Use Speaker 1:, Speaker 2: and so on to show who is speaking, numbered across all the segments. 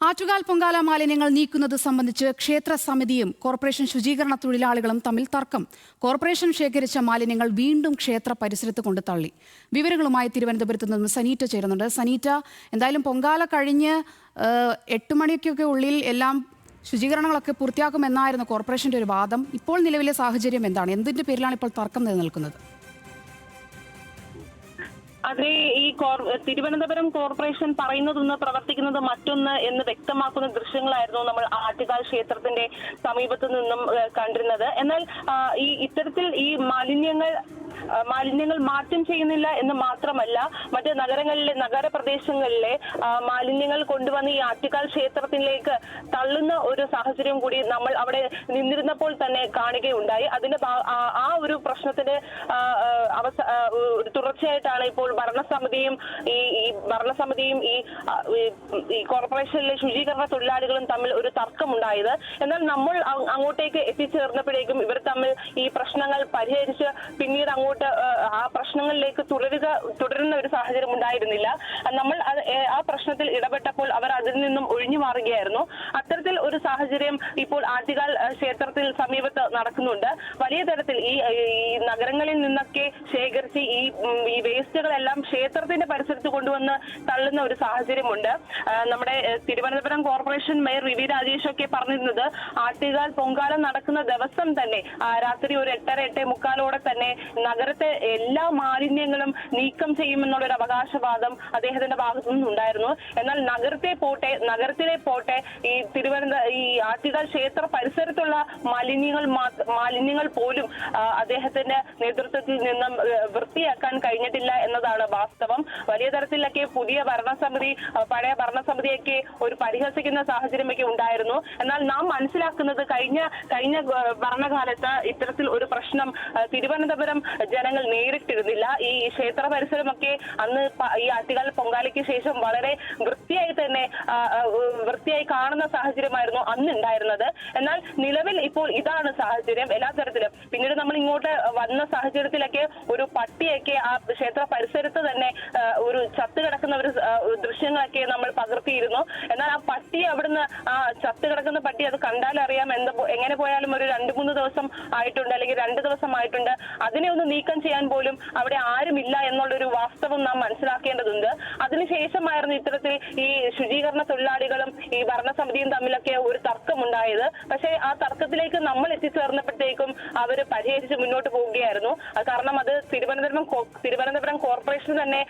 Speaker 1: ആറ്റുകാൽ പൊങ്കാല മാലിന്യങ്ങൾ നീക്കുന്നത് സംബന്ധിച്ച് ക്ഷേത്ര സമിതിയും കോർപ്പറേഷൻ ശുചീകരണ തൊഴിലാളികളും തമ്മിൽ തർക്കം. കോർപ്പറേഷൻ ശേഖരിച്ച മാലിന്യങ്ങൾ വീണ്ടും ക്ഷേത്ര പരിസരത്ത് കൊണ്ട് തള്ളി. വിവരങ്ങളുമായി തിരുവനന്തപുരത്ത് നിന്നും സനീറ്റ ചേരുന്നുണ്ട്. സനീറ്റ, എന്തായാലും പൊങ്കാല കഴിഞ്ഞ് 8 മണിക്കൊക്കെ ഉള്ളിൽ എല്ലാം ശുചീകരണങ്ങളൊക്കെ പൂർത്തിയാക്കുമെന്നായിരുന്നു കോർപ്പറേഷന്റെ ഒരു വാദം. ഇപ്പോൾ നിലവിലെ സാഹചര്യം എന്താണ്? എന്തിന്റെ പേരിലാണ് ഇപ്പോൾ തർക്കം നിലനിൽക്കുന്നത്?
Speaker 2: അതെ, ഈ തിരുവനന്തപുരം കോർപ്പറേഷൻ പറയുന്നതൊന്ന് പ്രവർത്തിക്കുന്നത് മറ്റൊന്ന് എന്ന് വ്യക്തമാക്കുന്ന ദൃശ്യങ്ങളായിരുന്നു നമ്മൾ ആറ്റുകാൽ ക്ഷേത്രത്തിന്റെ സമീപത്തു നിന്നും കണ്ടിരുന്നത്. എന്നാൽ ഇത്തരത്തിൽ ഈ മാലിന്യങ്ങൾ മാറ്റം ചെയ്യുന്നില്ല എന്ന് മാത്രമല്ല, മറ്റ് നഗരപ്രദേശങ്ങളിലെ മാലിന്യങ്ങൾ കൊണ്ടുവന്ന് ഈ ആറ്റുകാൽ ക്ഷേത്രത്തിലേക്ക് തള്ളുന്ന ഒരു സാഹചര്യം കൂടി നമ്മൾ അവിടെ നിന്നിരുന്നപ്പോൾ തന്നെ കാണുകയുണ്ടായി. അതിന്റെ ആ ഒരു പ്രശ്നത്തിന്റെ തുടർച്ചയായിട്ടാണ് ഇപ്പോൾ ഭരണസമിതിയും ഈ കോർപ്പറേഷനിലെ ശുചീകരണ തൊഴിലാളികളും തമ്മിൽ ഒരു തർക്കമുണ്ടായത്. എന്നാൽ നമ്മൾ അങ്ങോട്ടേക്ക് എത്തിച്ചേർന്നപ്പോഴേക്കും ഇവർ തമ്മിൽ ഈ പ്രശ്നങ്ങൾ പരിഹരിച്ച് പിന്നീട് അങ്ങോട്ട് ആ പ്രശ്നങ്ങളിലേക്ക് തുടരുന്ന ഒരു സാഹചര്യം ഉണ്ടായിരുന്നില്ല. നമ്മൾ ആ പ്രശ്നത്തിൽ ഇടപെട്ടപ്പോൾ അവർ അതിൽ നിന്നും ഒഴിഞ്ഞു മാറുകയായിരുന്നു. അത്തരത്തിൽ ഒരു സാഹചര്യം ഇപ്പോൾ ആറ്റുകാൽ ക്ഷേത്രത്തിൽ സമീപത്ത് നടക്കുന്നുണ്ട്. വലിയ തരത്തിൽ ഈ നഗരങ്ങളിൽ നിന്നൊക്കെ ശേഖരിച്ച് ഈ വേസ്റ്റുകളെല്ലാം ക്ഷേത്രത്തിന്റെ പരിസരത്ത് കൊണ്ടുവന്ന് തള്ളുന്ന ഒരു സാഹചര്യമുണ്ട്. നമ്മുടെ Thiruvananthapuram corporation mayor V Rajesh ഒക്കെ പറഞ്ഞിരുന്നത് ആറ്റുകാൽ പൊങ്കാല നടക്കുന്ന ദിവസം തന്നെ രാത്രി ഒരു 8:30-8:45 തന്നെ നഗരത്തെ എല്ലാ മാലിന്യങ്ങളും നീക്കം ചെയ്യുമെന്നുള്ളൊരു അവകാശവാദം അദ്ദേഹത്തിന്റെ ഭാഗത്തു നിന്നുണ്ടായിരുന്നു. എന്നാൽ നഗരത്തിലെ പോട്ടെ ഈ ആറ്റുകാൽ ക്ഷേത്ര പരിസരത്തുള്ള മാലിന്യങ്ങൾ പോലും അദ്ദേഹത്തിന്റെ നേതൃത്വത്തിൽ നിന്നും വൃത്തിയാക്കാൻ കഴിഞ്ഞിട്ടില്ല എന്നതാണ് വാസ്തവം. വലിയ തരത്തിലൊക്കെ പഴയ ഭരണസമിതിയൊക്കെ ഒരു പരിഹസിക്കുന്ന സാഹചര്യമൊക്കെ ഉണ്ടായിരുന്നു. എന്നാൽ നാം മനസ്സിലാക്കുന്നത് കഴിഞ്ഞ ഭരണകാലത്ത് ഇത്തരത്തിൽ ഒരു പ്രശ്നം തിരുവനന്തപുരം ജനങ്ങൾ നേരിട്ടിരുന്നില്ല. ഈ ക്ഷേത്ര പരിസരമൊക്കെ അന്ന് ഈ ആറ്റുകാൽ പൊങ്കാലയ്ക്ക് ശേഷം വളരെ വൃത്തിയായി കാണുന്ന സാഹചര്യമായിരുന്നു അന്ന് ഉണ്ടായിരുന്നത്. എന്നാൽ നിലവിൽ ഇപ്പോൾ ഇതാണ് സാഹചര്യം എല്ലാ തരത്തിലും. പിന്നീട് നമ്മൾ ഇങ്ങോട്ട് വന്ന സാഹചര്യത്തിലൊക്കെ ഒരു പട്ടിയൊക്കെ ആ ക്ഷേത്ര പരിസരത്ത് തന്നെ ഒരു ചത്തുകിടക്കുന്ന ഒരു ദൃശ്യങ്ങളൊക്കെ നമ്മൾ പകർത്തിയിരുന്നു. എന്നാൽ ആ പട്ടി അവിടുന്ന് ചത്തുകിടക്കുന്ന പട്ടി അത് കണ്ടാലറിയാം എങ്ങനെ പോയാലും ഒരു 2-3 ദിവസം ആയിട്ടുണ്ട്, അല്ലെങ്കിൽ 2 ദിവസം ആയിട്ടുണ്ട്. അതിനെ ഒന്ന് നീക്കം ചെയ്യാൻ പോലും അവിടെ ആരുമില്ല എന്നുള്ളൊരു വാസ്തവം നാം മനസ്സിലാക്കേണ്ടതുണ്ട്. അതിനുശേഷമായിരുന്നു ഇത്തരത്തിൽ ഈ ശുചീകരണ തൊഴിലാളികളും ഈ ഭരണസമിതിയും തമ്മിലൊക്കെ ഒരു തർക്കമുണ്ടായത്. പക്ഷേ ആ തർക്കത്തിലേക്ക് നമ്മൾ എത്തിച്ചേർന്നപ്പോഴത്തേക്കും അവർ പരിഹരിച്ച് മുന്നോട്ട് പോവുകയായിരുന്നു. കാരണം അത് തിരുവനന്തപുരം കോർപ്പറേഷൻ തന്നെ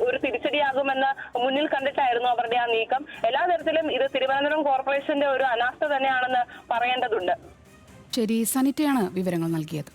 Speaker 2: ഒരു തിരിച്ചടിയാകുമെന്ന് മുന്നിൽ കണ്ടിട്ടായിരുന്നു അവരുടെ ആ നീക്കം. എല്ലാ തരത്തിലും ഇത് തിരുവനന്തപുരം കോർപ്പറേഷന്റെ ഒരു അനാസ്ഥ തന്നെയാണെന്ന് പറയേണ്ടതുണ്ട്.
Speaker 1: ശരി, സനിറ്റയാണ് വിവരങ്ങൾ നൽകിയത്.